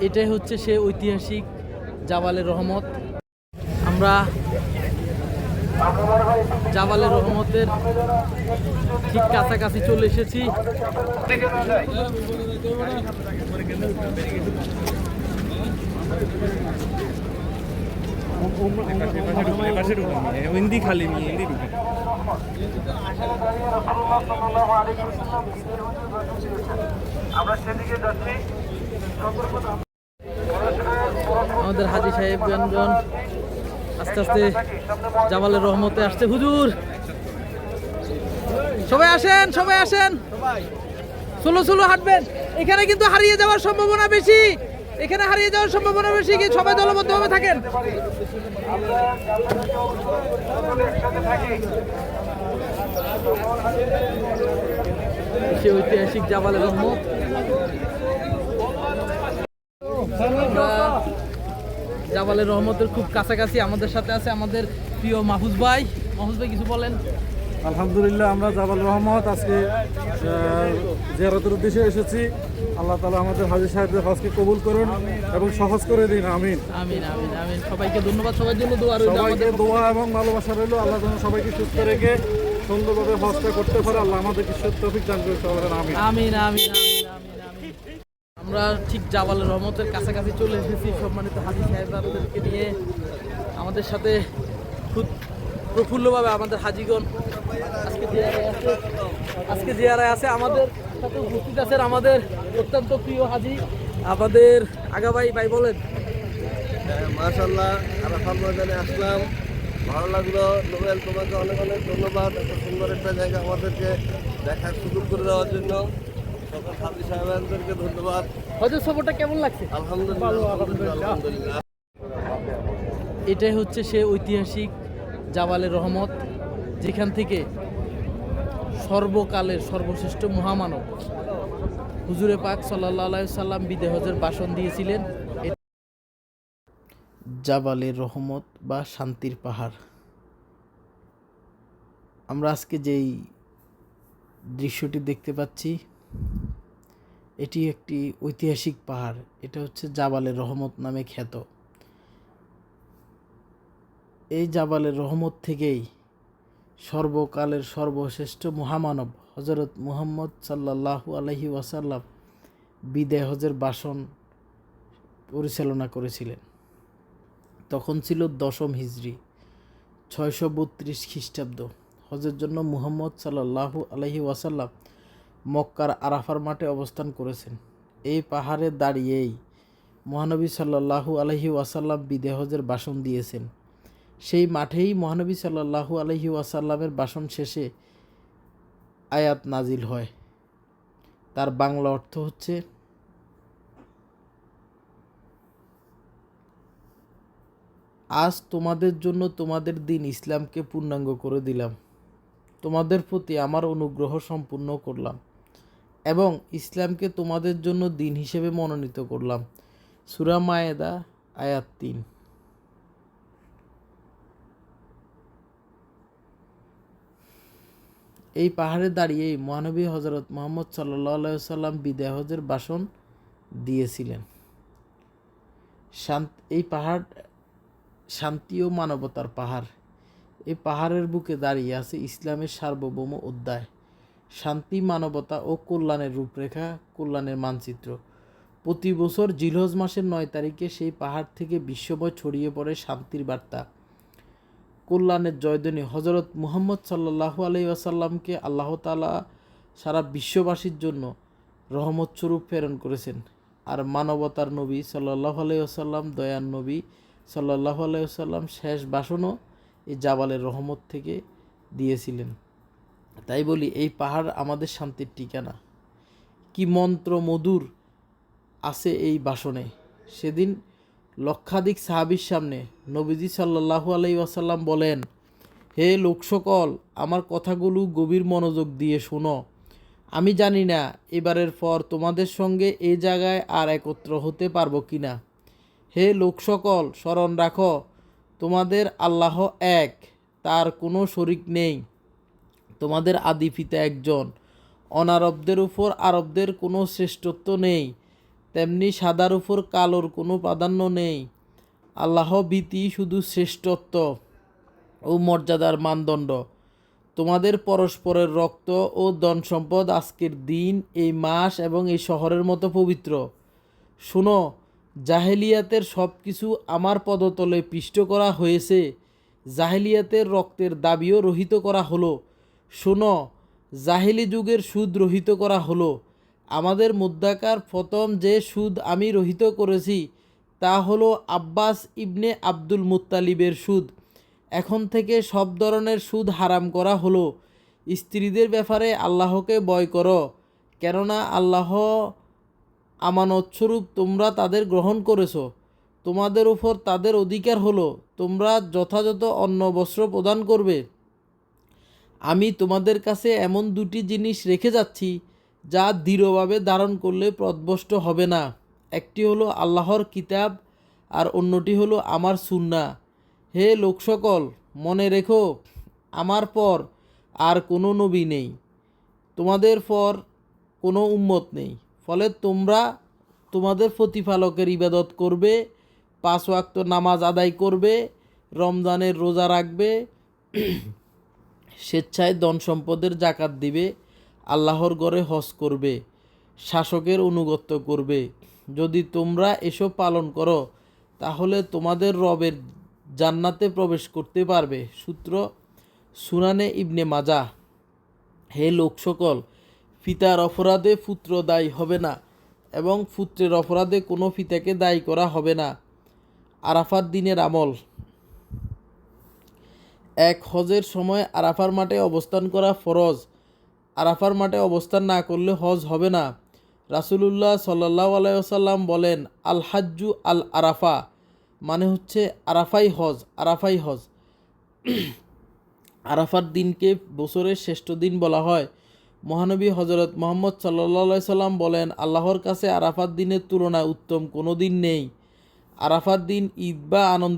এটাই হচ্ছে সে ঐতিহাসিক জাবালে রহমত। আমরা জাবালে রহমতের ঠিক কাছাকাছি চলে এসেছি। हिंदी खाली नहीं हिंदी আমাদের হাজী সাহেব জনগণ আস্তে আস্তে জাবালের রহমতে আসছে। হুজুর সবাই আসেন, সবাই আসেন, ষোলো ষোলো হাঁটবেন। এখানে কিন্তু হারিয়ে যাওয়ার সম্ভাবনা বেশি, এখানে হারিয়ে যাওয়ার সম্ভাবনা বেশি। কি সবাই দলবদ্ধভাবে থাকেন। সে ঐতিহাসিক জাবালের রহমত। জাবালের রহমতের খুব কাছাকাছি। আমাদের সাথে আছে আমাদের প্রিয় মাহফুজ ভাই। মাহফুজ ভাই কিছু বলেন। আলহামদুলিল্লাহ, আমরা জাবাল রহমত আজকে জিয়ারতের উদ্দেশ্যে এসেছি। আল্লাহ তাআলা আমাদের হাজী সাহেবদের হজকে কবুল করুন এবং সহজ করে দিন। আমিন আমিন আমিন আমিন। সবাইকে ধন্যবাদ, সবার জন্য দোয়া রইল। সবাইকে দোয়া এবং ভালোবাসা রইল। আল্লাহ যেন সবাইকে সুস্থ রেখে সুন্দরভাবে হজটা করতে পারে। আল্লাহ আমাদেরকে তৌফিক দান করে সবাই আমিন আমিন আমিন আমিন আমিন। আমরা ঠিক জাবালের রহমতের কাছাকাছি চলে এসেছি সম্মানিত হাজী সাহেবদেরকে নিয়ে। আমাদের সাথে খুব প্রফুল্লভাবে আমাদের হাজীগণ আজকে জিয়ারায় আছে। আমাদের সাথে উপস্থিত আছেন আমাদের অত্যন্ত প্রিয় হাজী আমাদের আগা ভাই। ভাই বলেন। মাশাআল্লাহ, আরাফাত ময়দানে আসলাম, ভালো লাগলো। নোবেল, তোমাকে অনেক অনেক ধন্যবাদ এত সুন্দর একটা জায়গা আমাদেরকে দেখার সুযোগ করে দেওয়ার জন্য। সকল হাজী সাহেবদেরকে ধন্যবাদ। হজের সফরটা কেমন লাগছে? আলহামদুলিল্লাহ। এটাই হচ্ছে সে ঐতিহাসিক জাবালে রহমত, যেখান থেকে সর্বকালের সর্বশ্রেষ্ঠ মহামানব হুজুরে পাক সাল্লাল্লাহু আলাইহি সাল্লাম বিদে হজের ভাষণ দিয়েছিলেন। জাবালে রহমত বা শান্তির পাহাড়। আমরা আজকে যেই দৃশ্যটি দেখতে পাচ্ছি, এটি একটি ঐতিহাসিক পাহাড়। এটা হচ্ছে জাবালে রহমত নামে খ্যাত। এই জাবালের রহমত থেকেই সর্বকালের সর্বশ্রেষ্ঠ মহামানব হযরত মুহাম্মদ সাল্লাল্লাহু আলাইহি ওয়াসাল্লাম বিদায় হজের ভাষণ পরিচালনা করেছিলেন। তখন ছিল 10ম হিজরি, 632 খ্রিস্টাব্দ। হজের জন্য মুহাম্মদ সাল্লাল্লাহু আলাইহি ওয়াসাল্লাম মক্কার আরাফার মাঠে অবস্থান করেছেন। এই পাহাড়ে দাঁড়িয়েই মহানবী সাল্লাল্লাহু আলাইহি ওয়াসাল্লাম বিদায় হজের ভাষণ দিয়েছেন। সেই মাঠেই মহানবী সাল্লাল্লাহু আলাইহি ওয়াসাল্লামের ভাষণ শেষে আয়াত নাজিল হয়। তার বাংলা অর্থ হচ্ছে, আজ তোমাদের জন্য তোমাদের দিন ইসলামকে পূর্ণাঙ্গ করে দিলাম, তোমাদের প্রতি আমার অনুগ্রহ সম্পূর্ণ করলাম এবং ইসলামকে তোমাদের জন্য দিন হিসেবে মনোনীত করলাম। সূরা মায়েদা আয়াত 3। এই পাহাড়ে দাঁড়িয়েই মহানবী হযরত মুহাম্মদ সাল্লাল্লাহু আলাইহি ওয়াসাল্লাম বিদায় হজের ভাষণ দিয়েছিলেন। এই পাহাড় শান্তি ও মানবতার পাহাড়। এই পাহাড়ের বুকে দাঁড়িয়ে আছে ইসলামের সার্বভৌম অধ্যায়, শান্তি, মানবতা ও কল্যাণের রূপরেখা, কল্যাণের মানচিত্র। প্রতি বছর জিলহজ মাসের 9 তারিখে সেই পাহাড় থেকে বিশ্বময় ছড়িয়ে পড়ে শান্তির বার্তা, কল্যাণের জয়ধ্বনি। হযরত মুহাম্মদ সাল্লাল্লাহু আলাইহি ওয়াসাল্লামকে আল্লাহ তাআলা সারা বিশ্ববাসীর জন্য রহমত স্বরূপ প্রেরণ করেছেন। আর মানবতার নবী সাল্লাল্লাহু আলাইহি ওয়াসাল্লাম, দয়ার নবী সাল্লাল্লাহু আলাইহি ওয়াসাল্লাম শেষ ভাষণও এই জাবালের রহমত থেকে দিয়েছিলেন। তাই বলি, এই পাহাড় আমাদের শান্তির ঠিকানা। কি মন্ত্র মধুর আছে এই ভাষণে। সেদিন লক্ষাধিক সাহাবীর সামনে নবীজি সাল্লাল্লাহু আলাইহি ওয়াসাল্লাম বলেন, হে লোক সকল, আমার কথাগুলো গভীর মনোযোগ দিয়ে শোনো। আমি জানি না এবারের পর তোমাদের সঙ্গে এই জায়গায় আর একত্র হতে পারবো কিনা। হে লোক সকল, স্মরণ রাখো, তোমাদের আল্লাহ এক, তার কোনো শরিক নেই। তোমাদের আদি পিতা একজন, অনারবদের উপর আরবদের কোনো শ্রেষ্ঠত্ব নেই। তেমনি সাদার উপর কালোর কোনো প্রাধান্য নেই। আল্লাহ ভীতি শুধু শ্রেষ্ঠত্ব ও মর্যাদার মানদণ্ড। তোমাদের পরস্পরের রক্ত ও ধন সম্পদ আজকের দিন, এই মাস এবং এই শহরের মতো পবিত্র। শোনো, জাহেলিয়াতের সব কিছু আমার পদতলে পিষ্ট করা হয়েছে। জাহেলিয়াতের রক্তের দাবিও রহিত করা হলো। শোনো, জাহেলি যুগের সুদ রহিত করা হলো। আমাদের মুদ্রাকার প্রথম যে সুদ আমি রহিত করেছি তা হলো আব্বাস ইবনে আব্দুল মুত্তালিবের সুদ। এখন থেকে সব ধরনের সুদ হারাম করা হলো। স্ত্রীদের ব্যাপারে আল্লাহকে ভয় করো, কেননা আল্লাহ আমানতস্বরূপ তোমরা তাদের গ্রহণ করেছো। তোমাদের উপর তাদের অধিকার হলো তোমরা যথাযথ অন্ন বস্ত্র প্রদান করবে। আমি তোমাদের কাছে এমন দুটি জিনিস রেখে যাচ্ছি যা দৃঢ়ভাবে ধারণ করলে পথভ্রষ্ট হবে না। একটি হলো আল্লাহর কিতাব আর অন্যটি হলো আমার সুন্নাহ। হে লোকসকল, মনে রেখো, আমার পর আর কোনো নবী নেই, তোমাদের পর কোনো উম্মত নেই। ফলে তোমরা তোমাদের প্রতিপালকের ইবাদত করবে, 5 ওয়াক্ত নামাজ আদায় করবে, রমজানের রোজা রাখবে, স্বেচ্ছায় ধন সম্পদের জাকাত দিবে, আল্লাহর ঘরে হজ করবে, শাসকের অনুগত্য করবে। যদি তোমরা এসব পালন করো তাহলে তোমাদের রবের জান্নাতে প্রবেশ করতে পারবে। সূত্র সুনানে ইবনে মাজাহ। হে লোক সকল, পিতার অপরাধে পুত্র দায়ী হবে না এবং পুত্রের অপরাধে কোনো পিতাকে দায়ী করা হবে না। আরাফার দিনের আমল। 1. হজের সময় আরাফার মাঠে অবস্থান করা ফরজ। আরাফার মাঠে অবস্থান না করলে হজ হবে না। রাসূলুল্লাহ সাল্লাল্লাহু আলাইহি ওয়াসাল্লাম বলেন, আল হাজ্জু আল আরাফা, মানে হচ্ছে আরাফাই হজ, আরাফাই হজ। আরাফার দিনকে বছরের শ্রেষ্ঠ দিন বলা হয়। মহানবী হজরত মুহাম্মদ সাল্লাল্লাহু আলাইহি সাল্লাম বলেন, আল্লাহর কাছে আরাফার দিনের তুলনায় উত্তম কোনো দিন নেই। আরাফার দিন ঈদ বা আনন্দ